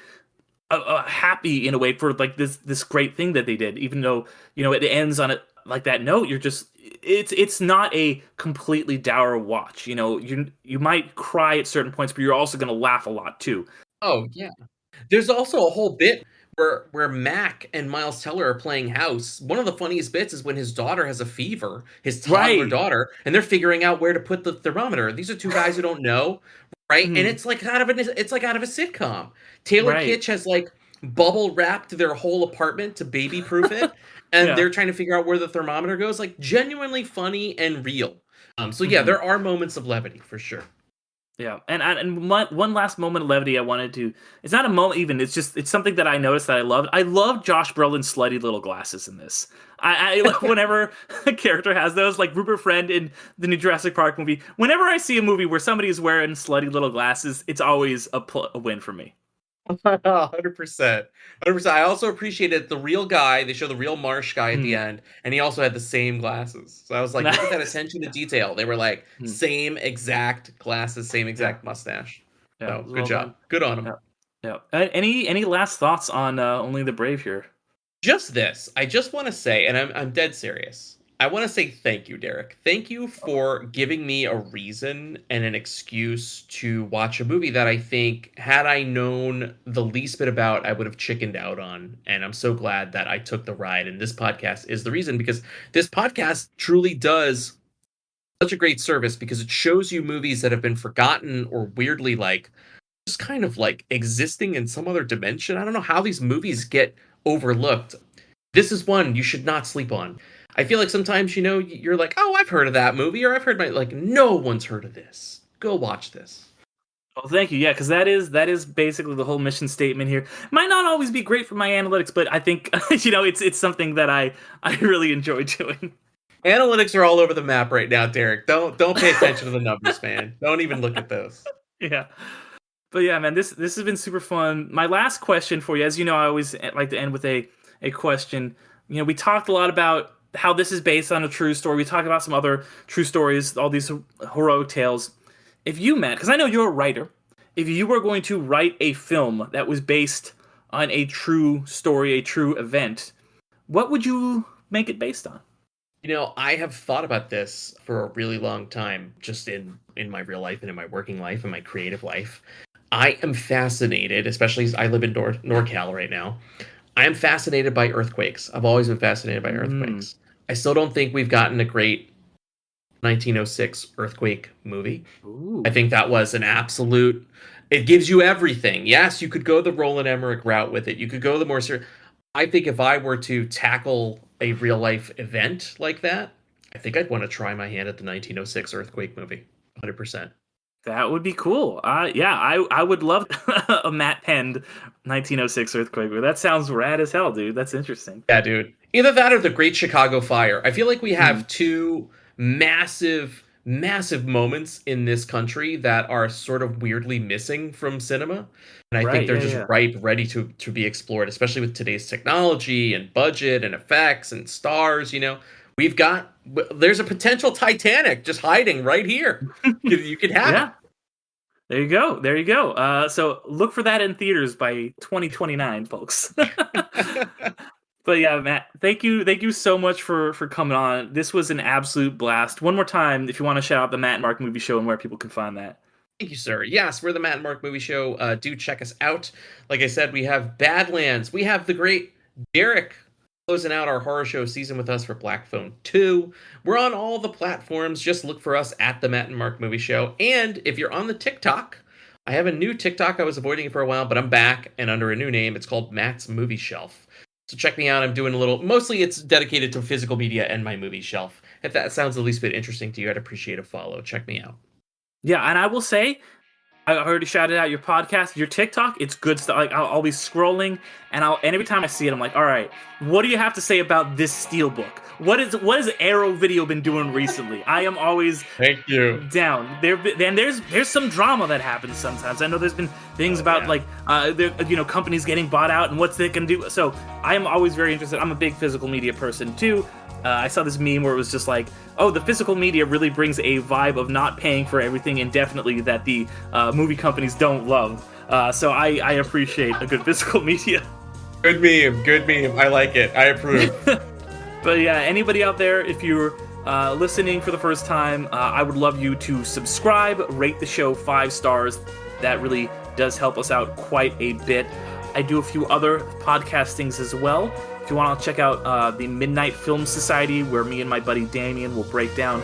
happy in a way for like this great thing that they did. Even though it ends on it like that note, you're just it's not a completely dour watch. You might cry at certain points, but you're also going to laugh a lot too. Oh yeah. There's also a whole bit where Mac and Miles Teller are playing house. One of the funniest bits is when his daughter has a fever, his toddler daughter, and they're figuring out where to put the thermometer. These are 2 guys who don't know, right? And it's like out of a sitcom. Taylor Kitsch has like bubble wrapped their whole apartment to baby proof it, and they're trying to figure out where the thermometer goes. Like genuinely funny and real. So yeah, there are moments of levity for sure. Yeah, and one last moment of levity I wanted to. It's not a moment even. It's something that I noticed that I loved. I love Josh Brolin's slutty little glasses in this. I like whenever a character has those, like Rupert Friend in the new Jurassic Park movie. Whenever I see a movie where somebody is wearing slutty little glasses, it's always a win for me. 100%. I also appreciated the real guy. They show the real Marsh guy at the end, and he also had the same glasses. So I was like, look at that attention to detail. They were like same exact glasses, same exact mustache. So good job. Good on him. Yeah. Any last thoughts on Only the Brave here? Just this. I just want to say, and I'm dead serious. I want to say thank you, Derek. Thank you for giving me a reason and an excuse to watch a movie that I think, had I known the least bit about, I would have chickened out on. And I'm so glad that I took the ride. And this podcast is the reason, because this podcast truly does such a great service, because it shows you movies that have been forgotten or weirdly like just kind of like existing in some other dimension. I don't know how these movies get overlooked. This is one you should not sleep on. I feel like sometimes, you're like, oh, I've heard of that movie, or I've heard no one's heard of this. Go watch this. Well, thank you. Yeah, because that is basically the whole mission statement here. Might not always be great for my analytics, but I think, it's something that I really enjoy doing. Analytics are all over the map right now, Derek. Don't pay attention to the numbers, man. Don't even look at those. Yeah. But yeah, man, this has been super fun. My last question for you, as you know, I always like to end with a question. We talked a lot about how this is based on a true story. We talked about some other true stories, all these heroic tales. If you, Matt, because I know you're a writer, if you were going to write a film that was based on a true story, a true event, what would you make it based on? I have thought about this for a really long time, just in my real life and in my working life and my creative life. I am fascinated, especially as I live in NorCal right now. I am fascinated by earthquakes. I've always been fascinated by earthquakes. I still don't think we've gotten a great 1906 earthquake movie. Ooh. I think that was an absolute... It gives you everything. Yes, you could go the Roland Emmerich route with it. You could go the more serious... I think if I were to tackle a real-life event like that, I think I'd want to try my hand at the 1906 earthquake movie. 100%. That would be cool. I would love a Matt penned 1906 earthquake movie. That sounds rad as hell, dude. That's interesting. Yeah, dude. Either that or the Great Chicago Fire. I feel like we have 2 massive moments in this country that are sort of weirdly missing from cinema. And I think they're just ripe, ready to be explored, especially with today's technology and budget and effects and stars. there's a potential Titanic just hiding right here. You could have it. There you go. So look for that in theaters by 2029, folks. But yeah, Matt, thank you so much for coming on. This was an absolute blast. One more time, if you want to shout out the Matt and Mark Movie Show and where people can find that. Thank you, sir. Yes, we're the Matt and Mark Movie Show. Do check us out. Like I said, we have Badlands. We have the great Derek closing out our horror show season with us for Black Phone 2. We're on all the platforms. Just look for us at the Matt and Mark Movie Show. And if you're on the TikTok, I have a new TikTok. I was avoiding it for a while, but I'm back and under a new name. It's called Matt's Movie Shelf. So check me out. I'm doing mostly it's dedicated to physical media and my movie shelf. If that sounds the least bit interesting to you, I'd appreciate a follow. Check me out. Yeah, and I will say, I already shouted out your podcast, your TikTok. It's good stuff. Like I'll be scrolling, and every time I see it, I'm like, all right, what do you have to say about this Steelbook? What has Arrow Video been doing recently? I am always down. There's some drama that happens sometimes. I know there's been things about companies getting bought out and what's they can do. So I am always very interested. I'm a big physical media person too. I saw this meme where it was just like, oh, the physical media really brings a vibe of not paying for everything indefinitely that the movie companies don't love. So I appreciate a good physical media. Good meme. I like it. I approve. But yeah, anybody out there, if you're listening for the first time, I would love you to subscribe, rate the show 5 stars. That really does help us out quite a bit. I do a few other podcast things as well. If you want to check out the Midnight Film Society, where me and my buddy Damien will break down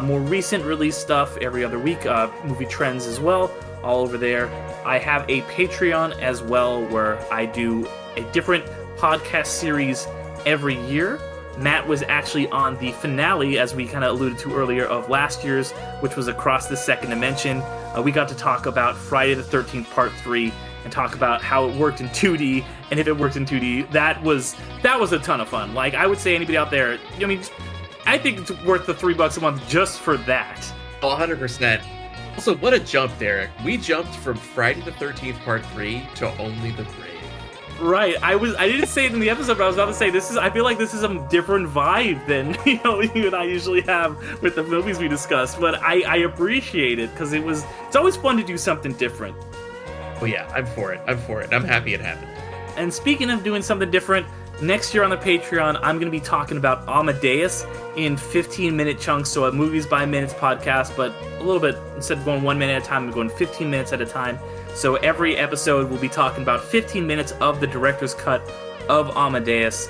more recent release stuff every other week, movie trends as well, all over there. I have a Patreon as well, where I do a different podcast series every year. Matt was actually on the finale, as we kind of alluded to earlier, of last year's, which was Across the Second Dimension. We got to talk about Friday the 13th Part 3 and talk about how it worked in 2D, and if it worked in 2D, that was a ton of fun. Like, I would say anybody out there, I mean, I think it's worth the $3 a month just for that. 100%. Also, what a jump, Derek. We jumped from Friday the 13th Part 3 to Only the Grave. Right. I didn't say it in the episode, but I was about to say I feel like this is a different vibe than you and I usually have with the movies we discussed. But I appreciate it because it's always fun to do something different. Well, yeah, I'm for it. I'm happy it happened. And speaking of doing something different, next year on the Patreon, I'm going to be talking about Amadeus in 15-minute chunks, so a Movies by Minutes podcast, but a little bit, instead of going 1 minute at a time, I'm going 15 minutes at a time. So every episode, we'll be talking about 15 minutes of the director's cut of Amadeus.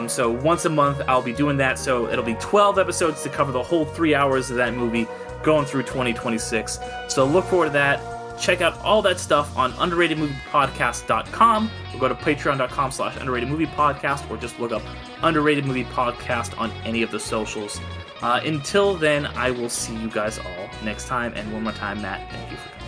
So once a month, I'll be doing that, so it'll be 12 episodes to cover the whole 3 hours of that movie going through 2026. So look forward to that. Check out all that stuff on underratedmoviepodcast.com, or go to patreon.com/underratedmoviepodcast, or just look up Underrated Movie Podcast on any of the socials. Until then, I will see you guys all next time. And one more time, Matt, thank you for coming.